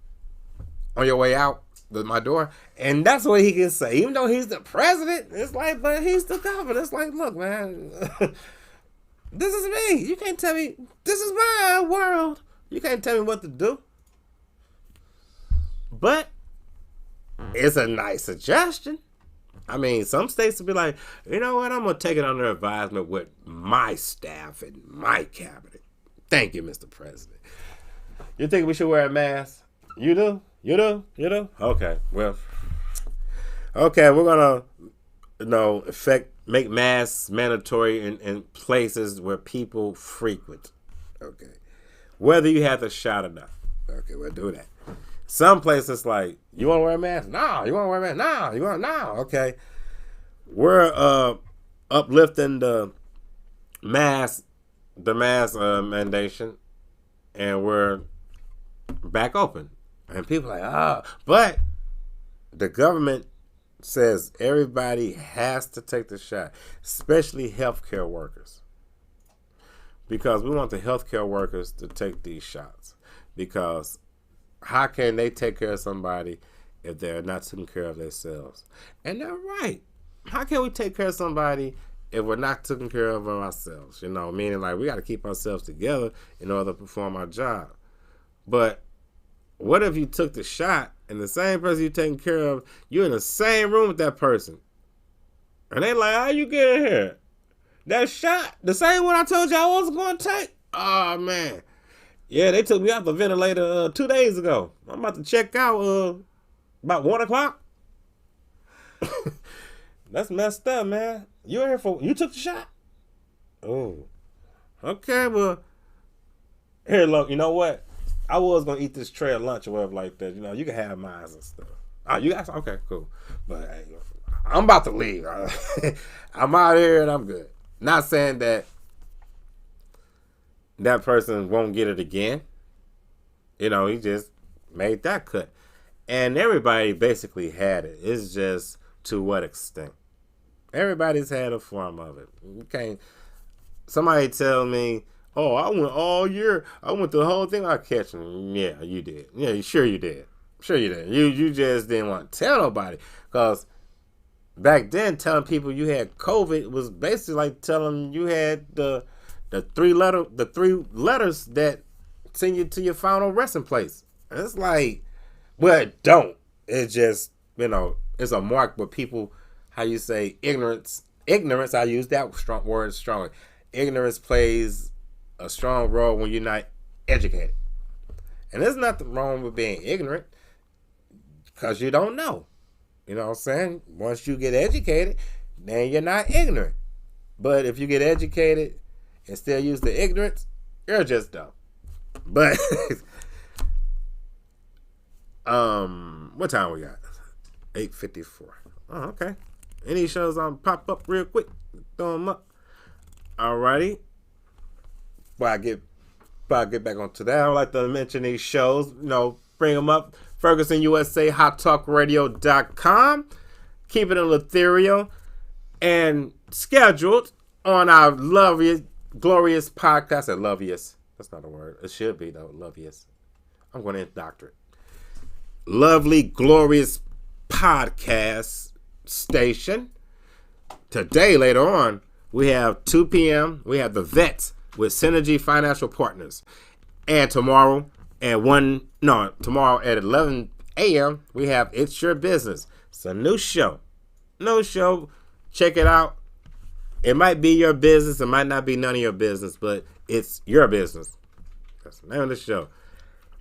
on your way out my door?" And that's what he can say. Even though he's the president, it's like, but he's the governor. It's like, look, man, this is me. You can't tell me. This is my world. You can't tell me what to do. But it's a nice suggestion. I mean, some states will be like, you know what? I'm going to take it under advisement with my staff and my cabinet. Thank you, Mr. President. You think we should wear a mask? You do? Okay, well. Okay, we're going to, make masks mandatory in places where people frequent. Okay. Whether you have the shot or not. Okay, we'll do that. Some places like, you want to wear a mask? No. You want to wear a mask? No. You want no? Okay. We're uplifting the mask mandation, and we're back open. And people are like, but the government says everybody has to take the shot, especially healthcare workers, because we want the healthcare workers to take these shots. Because how can they take care of somebody if they're not taking care of themselves? And they're right. How can we take care of somebody if we're not taking care of ourselves? Meaning like we got to keep ourselves together in order to perform our job. But what if you took the shot and the same person you're taking care of, you're in the same room with that person? And they like, how you get in here? That shot, the same one I told you I wasn't going to take? Oh, man. Yeah, they took me off the ventilator 2 days ago. I'm about to check out about 1 o'clock. That's messed up, man. You took the shot? Oh. Okay, well, here, look, you know what? I was going to eat this tray of lunch or whatever like that. You can have mine and stuff. Oh, you guys? Okay, cool. But hey, I'm about to leave. I'm out here and I'm good. Not saying that person won't get it again. He just made that cut. And everybody basically had it. It's just to what extent. Everybody's had a form of it. You can't. Somebody tell me, oh, I went all year. I went the whole thing. I catch them. Yeah, you did. Yeah, sure you did. You just didn't want to tell nobody. Because back then, telling people you had COVID was basically like telling you had the three letters that send you to your final resting place. And it's like, well, it don't. It's just, it's a mark where people, how you say, ignorance, I use that word strongly. Ignorance plays a strong role when you're not educated. And there's nothing wrong with being ignorant because you don't know. You know what I'm saying? Once you get educated, then you're not ignorant. But if you get educated and still use the ignorance, you're just dumb. But what time we got? 8:54. Oh, okay. Any shows on pop up real quick? Throw them up. Alrighty. Before I get back onto that, I would like to mention these shows. Bring them up. Ferguson USA, HotTalkRadio.com. Keep it in Latherial. And scheduled on our glorious podcast. I said loveliest. That's not a word. It should be, though. Loveliest. I'm going to doctorate. Lovely, glorious podcast station. Today, later on, we have 2 p.m. We have the Vets with Synergy Financial Partners. And tomorrow at 11 a.m., we have It's Your Business. It's a new show. No show. Check it out. It might be your business. It might not be none of your business, but it's your business. That's the name of the show.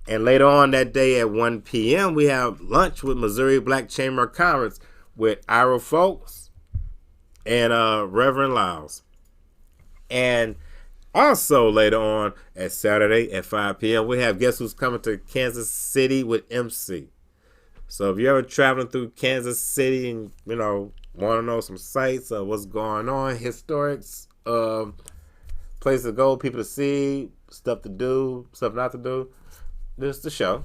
And later on that day at 1 p.m., we have lunch with Missouri Black Chamber of Commerce with Ira Folks and Reverend Lyles. And also later on at Saturday at 5 p.m., we have Guess Who's Coming to Kansas City with MC. So if you're ever traveling through Kansas City and, want to know some sights of what's going on, historics, places to go, people to see, stuff to do, stuff not to do, this is the show.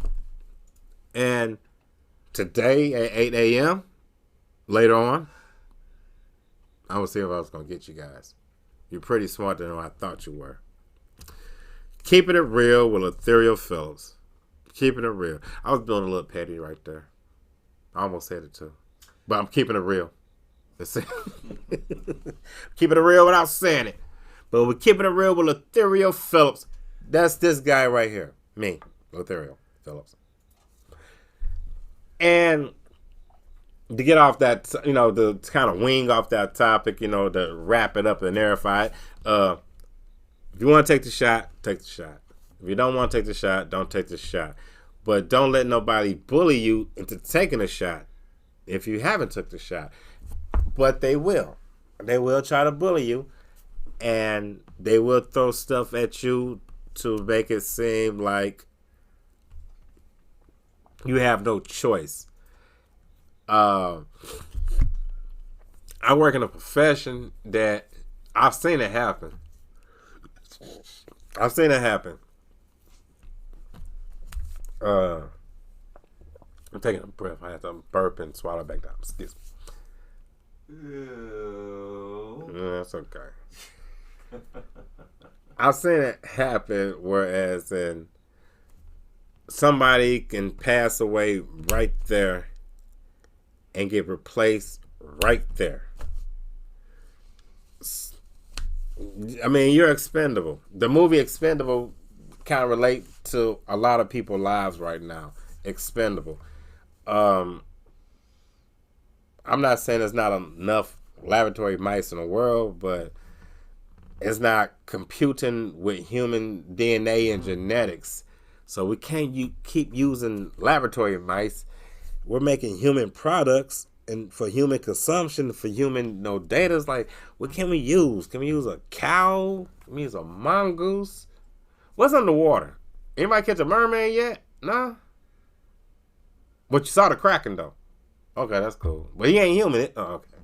And today at 8 a.m., later on, I will see if I was going to get you guys. You're pretty smart than I thought you were. Keeping It Real with Latherial Phillips. Keeping It Real. I was being a little petty right there. I almost said it too. But I'm keeping it real. Keeping it real without saying it. But we're keeping it real with Latherial Phillips. That's this guy right here. Me, Latherial Phillips. And to get off that, to kind of wing off that topic, to wrap it up and narrowify it. If you want to take the shot, take the shot. If you don't want to take the shot, don't take the shot. But don't let nobody bully you into taking a shot if you haven't took the shot. But they will. They will try to bully you. And they will throw stuff at you to make it seem like you have no choice. I work in a profession that I've seen it happen. I'm taking a breath. I have to burp and swallow back down. Excuse me. Ew. That's okay. I've seen it happen, whereas somebody can pass away right there and get replaced right there. I mean, you're expendable. The movie Expendable kind of relate to a lot of people's lives right now. Expendable. I'm not saying there's not enough laboratory mice in the world, but it's not computing with human DNA and genetics. So we can't keep using laboratory mice. We're making human products and for human consumption, for human data. It's like, what can we use? Can we use a cow? Can we use a mongoose? What's underwater? Anybody catch a mermaid yet? No? But you saw the Kraken, though. Okay, that's cool. But he ain't human. Oh, okay.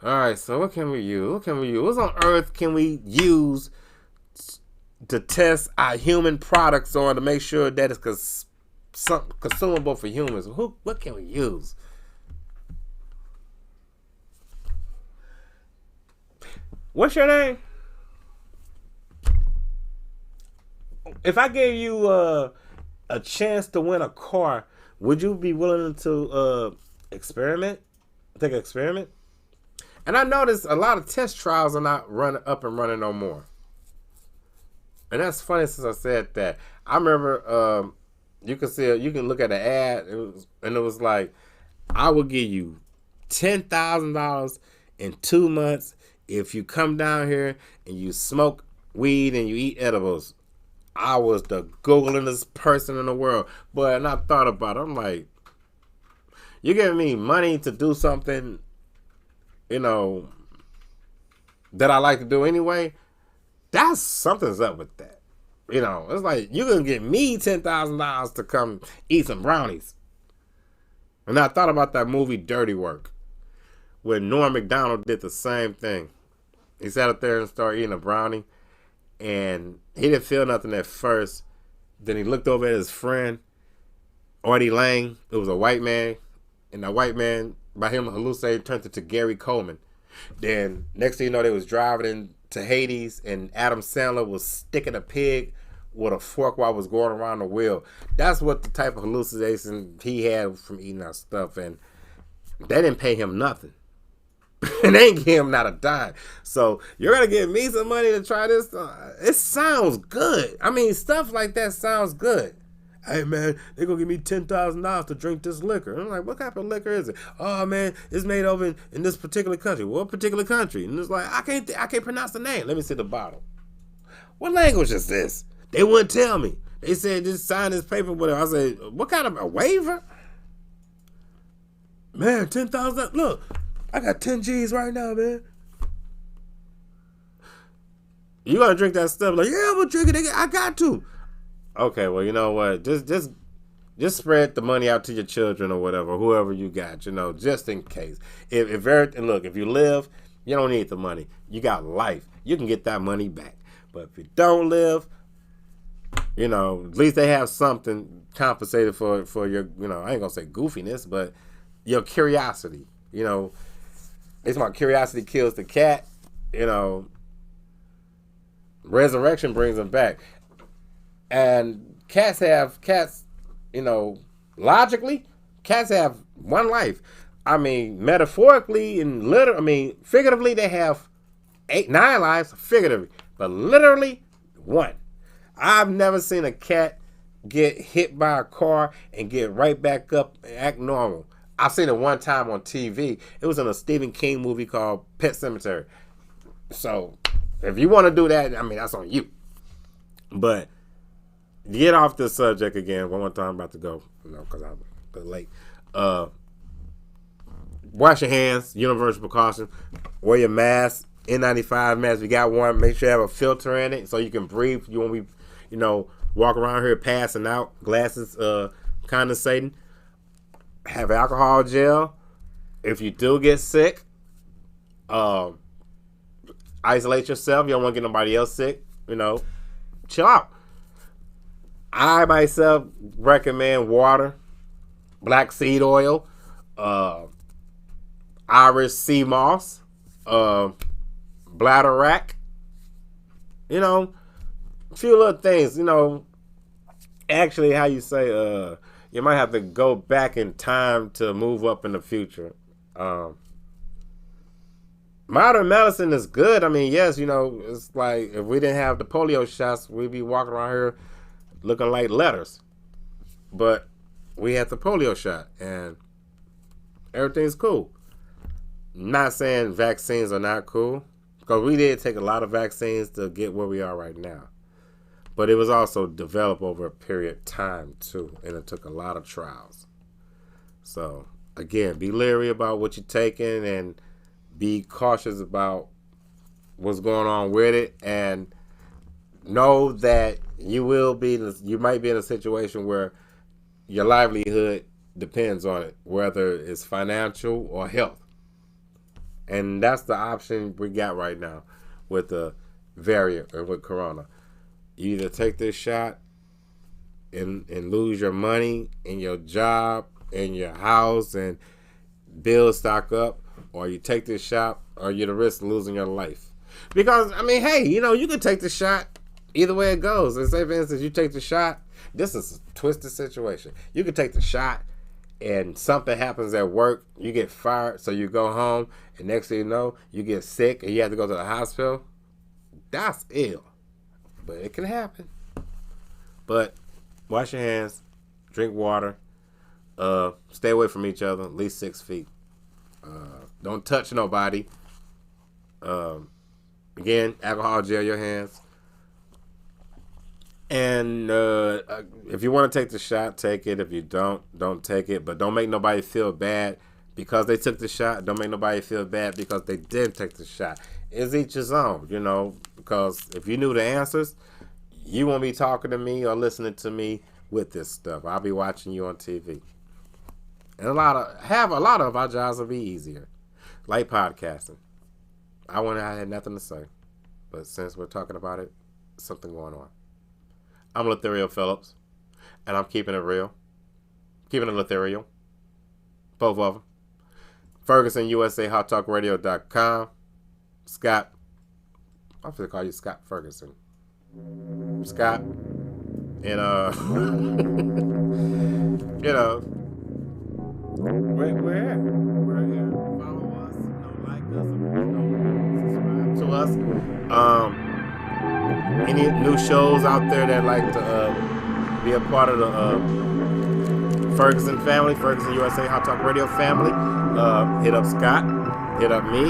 All right, so what can we use? What on earth can we use to test our human products on to make sure that it's consumable for humans? What can we use? What's your name? If I gave you a chance to win a car, would you be willing to experiment? Take an experiment? And I noticed a lot of test trials are not up and running no more. And that's funny since I said that. I remember you can look at the ad, it was like, I will give you $10,000 in 2 months if you come down here and you smoke weed and you eat edibles. I was the Googleingest person in the world. But and I thought about it. I'm like, you're giving me money to do something, that I like to do anyway. That's something's up with that. It's like you're gonna get me $10,000 to come eat some brownies. And I thought about that movie Dirty Work, where Norm Macdonald did the same thing. He sat up there and started eating a brownie. And he didn't feel nothing at first. Then he looked over at his friend, Artie Lang. It was a white man. And that white man, by him hallucinating, turned into Gary Coleman. Then, next thing you know, they was driving into Hades, and Adam Sandler was sticking a pig with a fork while it was going around the wheel. That's what the type of hallucination he had from eating that stuff. And they didn't pay him nothing. And they ain't give him not a dime. So you're going to give me some money to try this? It sounds good. I mean, stuff like that sounds good. Hey man, they gonna give me $10,000 to drink this liquor. And I'm like, what type of liquor is it? Oh man, it's made over in this particular country. What particular country? And it's like, I can't pronounce the name. Let me see the bottle. What language is this? They wouldn't tell me. They said just sign this paper. Whatever. I said, what kind of a waiver? Man, 10,000. Look, I got 10 G's right now, man. You gonna drink that stuff? Like, yeah, I'm gonna drink it. I got to. Okay, well, you know what? Just spread the money out to your children or whatever, whoever you got. Just in case. And look, if you live, you don't need the money. You got life. You can get that money back. But if you don't live, at least they have something compensated for your, I ain't gonna say goofiness, but your curiosity. It's my curiosity kills the cat. Resurrection brings them back. And cats, logically, cats have one life. I mean, metaphorically and figuratively, they have 9 lives, figuratively, but literally 1. I've never seen a cat get hit by a car and get right back up and act normal. I've seen it one time on TV. It was in a Stephen King movie called Pet Sematary. So, if you want to do that, that's on you. But get off this subject again. One more time, I'm about to go, because I'm a bit late. Wash your hands, universal precaution. Wear your mask, N95 mask. We got one. Make sure you have a filter in it so you can breathe. You won't be, walk around here passing out, glasses condensating. Have alcohol gel. If you do get sick, isolate yourself. You don't want to get nobody else sick. Chill out. I myself recommend water, black seed oil, Irish sea moss, bladder rack. A few little things. Actually, how you say, you might have to go back in time to move up in the future. Modern medicine is good. Yes, it's like if we didn't have the polio shots, we'd be walking around here looking like letters. But we had the polio shot and everything's cool. Not saying vaccines are not cool, because we did take a lot of vaccines to get where we are right now. But it was also developed over a period of time too, and it took a lot of trials. So again, be leery about what you're taking and be cautious about what's going on with it, and know that you might be in a situation where your livelihood depends on it, whether it's financial or health. And that's the option we got right now with the variant or with Corona. You either take this shot and lose your money and your job and your house and bills stock up, or you take this shot or you're at risk of losing your life. Because, hey, you can take the shot either way it goes. And say, for instance, you take the shot. This is a twisted situation. You can take the shot and something happens at work. You get fired, so you go home. And next thing you know, you get sick and you have to go to the hospital. That's ill. But it can happen. But wash your hands. Drink water. Stay away from each other. At least 6 feet. Don't touch nobody. Again, alcohol gel your hands. And if you want to take the shot, take it. If you don't take it. But don't make nobody feel bad because they took the shot. Don't make nobody feel bad because they didn't take the shot. It's each his own, because if you knew the answers, you won't be talking to me or listening to me with this stuff. I'll be watching you on TV. And a lot of our jobs will be easier. Like podcasting. I had nothing to say. But since we're talking about it, something going on. I'm Latherial Phillips. And I'm keeping it real. Keeping it Latherial. Both of them. Ferguson, USA, HotTalkRadio.com. Scott. I'm going to call you Scott Ferguson. Scott. And, we're here. Follow us, like us, subscribe to us. Any new shows out there that like to be a part of the Ferguson family, Ferguson USA Hot Talk Radio family, hit up Scott, hit up me,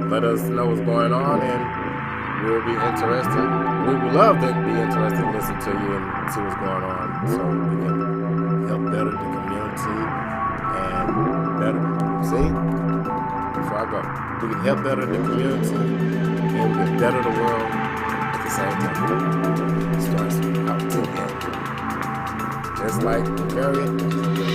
let us know what's going on, and we'll be interested. We would love to be interested and listen to you and see what's going on, so we can help better the community and better. See, before I go, we can help better the community and we can better the world at the same time. It starts out to end. Just like the period.